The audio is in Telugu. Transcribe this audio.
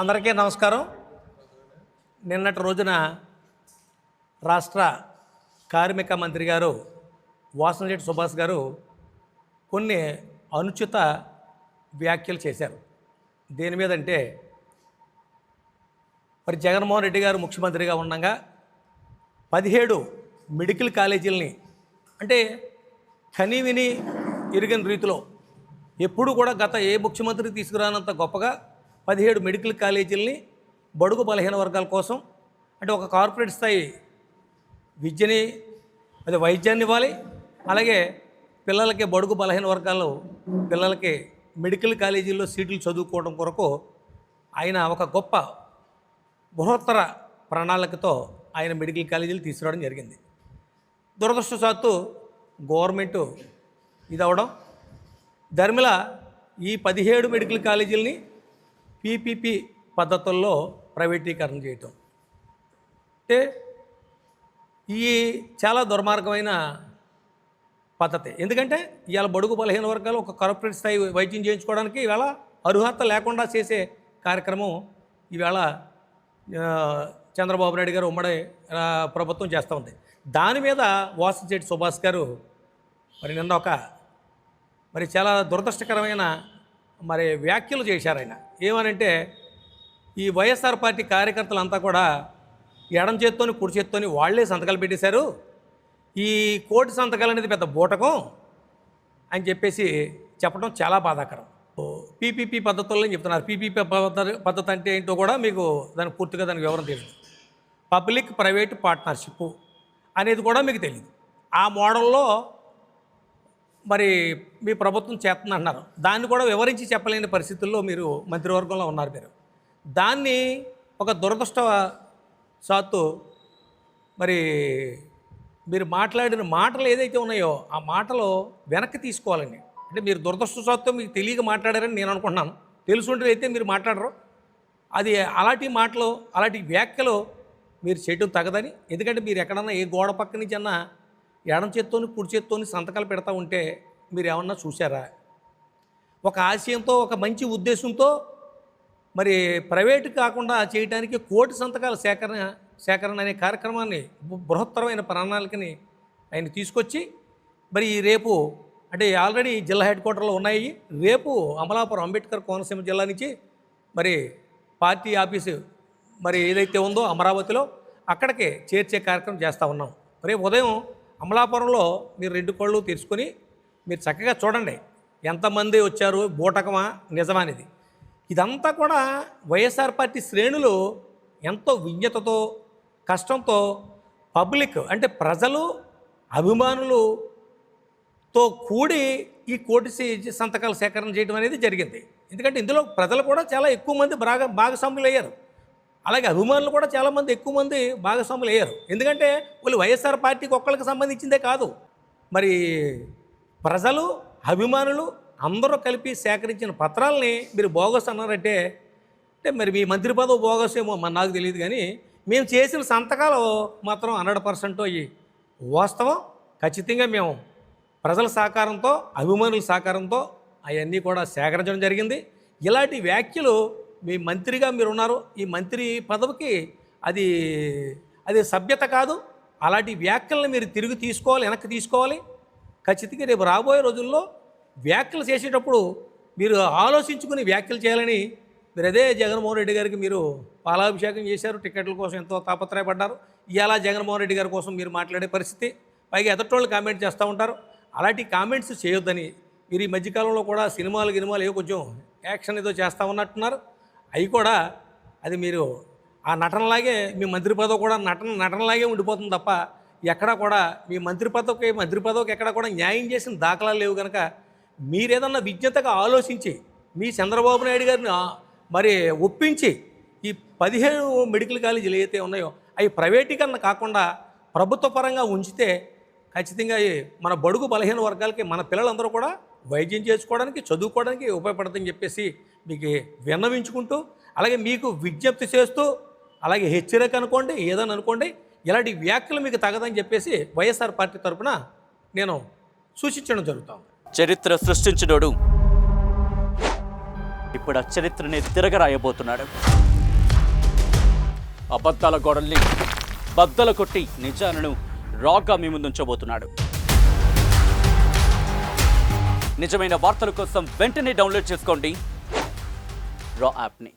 అందరికీ నమస్కారం. నిన్నటి రోజున రాష్ట్ర కార్మిక మంత్రి గారు వాసనశెట్టి సుభాష్ గారు కొన్ని అనుచిత వ్యాఖ్యలు చేశారు. దేని మీద అంటే, మరి జగన్మోహన్ రెడ్డి గారు ముఖ్యమంత్రిగా ఉండగా 17 మెడికల్ కాలేజీలని అంటే కనీవిని ఎరుగని రీతిలో ఎప్పుడు కూడా గత ఏ ముఖ్యమంత్రి తీసుకురానంత గొప్పగా 17 మెడికల్ కాలేజీలని బడుగు బలహీన వర్గాల కోసం అంటే ఒక కార్పొరేట్ స్థాయి విద్యని వైద్యాన్ని ఇవ్వాలి, అలాగే పిల్లలకి బడుగు బలహీన వర్గాలు పిల్లలకి మెడికల్ కాలేజీల్లో సీట్లు చదువుకోవడం కొరకు ఆయన ఒక గొప్ప బృహత్తర ప్రణాళికతో ఆయన మెడికల్ కాలేజీలు తీసుకురావడం జరిగింది. దురదృష్టవశాత్తు గవర్నమెంటు ఇది అవడం ధర్మిల ఈ 17 మెడికల్ కాలేజీలని పీపీపీ పద్ధతుల్లో ప్రైవేటీకరణ చేయటం అంటే ఈ చాలా దుర్మార్గమైన పద్ధతి. ఎందుకంటే ఇవాళ బడుగు బలహీన వర్గాలు ఒక కార్పొరేట్ స్థాయి వైద్యం చేయించుకోవడానికి ఇవాళ అర్హత లేకుండా చేసే కార్యక్రమం ఈవేళ చంద్రబాబు నాయుడు గారు ఉమ్మడి ప్రభుత్వం చేస్తూ ఉంది. దాని మీద వాసనశెట్టి సుభాష్ గారు మరి నిన్న మరి చాలా దురదృష్టకరమైన వ్యాఖ్యలు చేశారు. ఆయన ఏమనంటే, ఈ వైఎస్ఆర్ పార్టీ కార్యకర్తలంతా కూడా ఎడం చేత్తోని కుడి చేత్తోని వాళ్లే సంతకాలు పెట్టేశారు, ఈ కోటి సంతకాలు అనేది పెద్ద బూటకం అని చెప్పేసి చెప్పడం చాలా బాధాకరం. పీపీపీ పద్ధతుల్లో చెప్తున్నారు. పీపీపీ పద్ధతి అంటే ఏంటో కూడా మీకు దానికి పూర్తిగా దానికి వివరం తెలియదు. పబ్లిక్ ప్రైవేట్ పార్ట్నర్షిప్ అనేది కూడా మీకు తెలియదు. ఆ మోడల్లో మరి మీ ప్రభుత్వం చేస్తుంది అంటున్నారు. దాన్ని కూడా వివరించి చెప్పలేని పరిస్థితుల్లో మీరు మంత్రివర్గంలో ఉన్నారు. దాన్ని ఒక దురదృష్టవశాత్తు మరి మీరు మాట్లాడిన మాటలు ఏదైతే ఉన్నాయో ఆ మాటలు వెనక్కి తీసుకోవాలండి. అంటే మీరు దురదృష్టవశాత్తు మీకు తెలియక మాట్లాడారని నేను అనుకుంటున్నాను. తెలుసుంటే అయితే మీరు మాట్లాడరు. అది అలాంటి మాటలు అలాంటి వ్యాఖ్యలు మీరు చేయడం తగదని. ఎందుకంటే మీరు ఎక్కడన్నా ఏ గోడ పక్క నుంచి అన్నా ఎడం చేత్తోని కుడి చేత్తోని సంతకాలు పెడతా ఉంటే మీరు ఏమన్నా చూసారా? ఒక ఆశయంతో ఒక మంచి ఉద్దేశంతో మరి ప్రైవేటు కాకుండా చేయడానికి కోటి సంతకాల సేకరణ అనే కార్యక్రమాన్ని బృహత్తరమైన ప్రణాళికని ఆయన తీసుకొచ్చి మరి రేపు అంటే ఆల్రెడీ జిల్లా హెడ్ క్వార్టర్లో ఉన్నాయి. రేపు అమలాపురం అంబేద్కర్ కోనసీమ జిల్లా నుంచి మరి పార్టీ ఆఫీసు మరి ఏదైతే ఉందో అమరావతిలో అక్కడికి చేర్చే కార్యక్రమం చేస్తూ ఉన్నాం. రేపు ఉదయం అమలాపురంలో మీరు 2 కళ్ళు తెరుచుకొని మీరు చక్కగా చూడండి ఎంతమంది వచ్చారు, బూటకమా నిజమా అనేది. ఇదంతా కూడా వైఎస్ఆర్ పార్టీ శ్రేణులు ఎంతో విజ్ఞతతో కష్టంతో పబ్లిక్ అంటే ప్రజలు అభిమానులతో కూడి ఈ కోటి సంతకాల సేకరణ చేయడం అనేది జరిగింది. ఎందుకంటే ఇందులో ప్రజలు కూడా చాలా ఎక్కువ మంది భాగస్వాములు అయ్యారు. అలాగే అభిమానులు కూడా చాలామంది ఎక్కువ మంది భాగస్వాములు అయ్యారు. ఎందుకంటే వాళ్ళు వైఎస్ఆర్ పార్టీకి ఒక్కరికి సంబంధించిందే కాదు, మరి ప్రజలు అభిమానులు అందరూ కలిపి సేకరించిన పత్రాలని మీరు బోగస్ అన్నారంటే మరి మీ మంత్రి పదవి బోగస్ ఏమో నాకు తెలియదు, కానీ మేము చేసిన సంతకాలు మాత్రం 100% అయ్యి వాస్తవం. ఖచ్చితంగా మేము ప్రజల సహకారంతో అభిమానుల సహకారంతో అవన్నీ కూడా సేకరించడం జరిగింది. ఇలాంటి వ్యాఖ్యలు మీ మంత్రిగా మీరు ఉన్నారు, ఈ మంత్రి పదవికి అది సభ్యత కాదు. అలాంటి వ్యాఖ్యలను మీరు తిరిగి తీసుకోవాలి, వెనక్కి తీసుకోవాలి. ఖచ్చితంగా రేపు రాబోయే రోజుల్లో వ్యాఖ్యలు చేసేటప్పుడు మీరు ఆలోచించుకుని వ్యాఖ్యలు చేయాలని మీరు అదే జగన్మోహన్ రెడ్డి గారికి మీరు పాలాభిషేకం చేశారు, టికెట్ల కోసం ఎంతో తాపత్రయపడ్డారు. ఇవాళ జగన్మోహన్ రెడ్డి గారి కోసం మీరు మాట్లాడే పరిస్థితి, పైగా ఎదటోళ్ళు కామెంట్ చేస్తూ ఉంటారు. అలాంటి కామెంట్స్ చేయొద్దని మీరు ఈ మధ్యకాలంలో కూడా సినిమాలు ఏవో కొంచెం యాక్షన్ ఏదో చేస్తూ ఉన్నట్టున్నారు. అవి కూడా అది మీరు ఆ నటనలాగే మీ మంత్రి పదవి కూడా నటనలాగే ఉండిపోతుంది తప్ప ఎక్కడా కూడా మీ మంత్రి పదవికి ఎక్కడా కూడా న్యాయం చేసిన దాఖలాలు లేవు. కనుక మీరేదన్నా విజ్ఞతగా ఆలోచించి మీ చంద్రబాబు నాయుడు గారిని మరి ఒప్పించి ఈ 17 మెడికల్ కాలేజీలు ఏవైతే ఉన్నాయో అవి ప్రైవేటీకరణ కాకుండా ప్రభుత్వ పరంగా ఉంచితే ఖచ్చితంగా మన బడుగు బలహీన వర్గాలకి మన పిల్లలందరూ కూడా వైద్యం చేసుకోవడానికి చదువుకోవడానికి ఉపయోగపడుతుందని చెప్పేసి మీకు విన్నవించుకుంటూ, అలాగే మీకు విజ్ఞప్తి చేస్తూ, అలాగే హెచ్చరిక అనుకోండి ఏదని అనుకోండి, ఇలాంటి వ్యాఖ్యలు మీకు తగదని చెప్పేసి వైఎస్ఆర్ పార్టీ తరఫున నేను సూచించడం జరుగుతుంది. చరిత్ర సృష్టించినోడు ఇప్పుడు ఆ చరిత్రని తిరగరాయబోతున్నాడు. అబద్ధాల గోడల్ని బద్దలు కొట్టి నిజాలను రాగా మీ ముందుంచబోతున్నాడు. నిజమైన వార్తల కోసం వెంటనే డౌన్లోడ్ చేసుకోండి రా యాప్ని.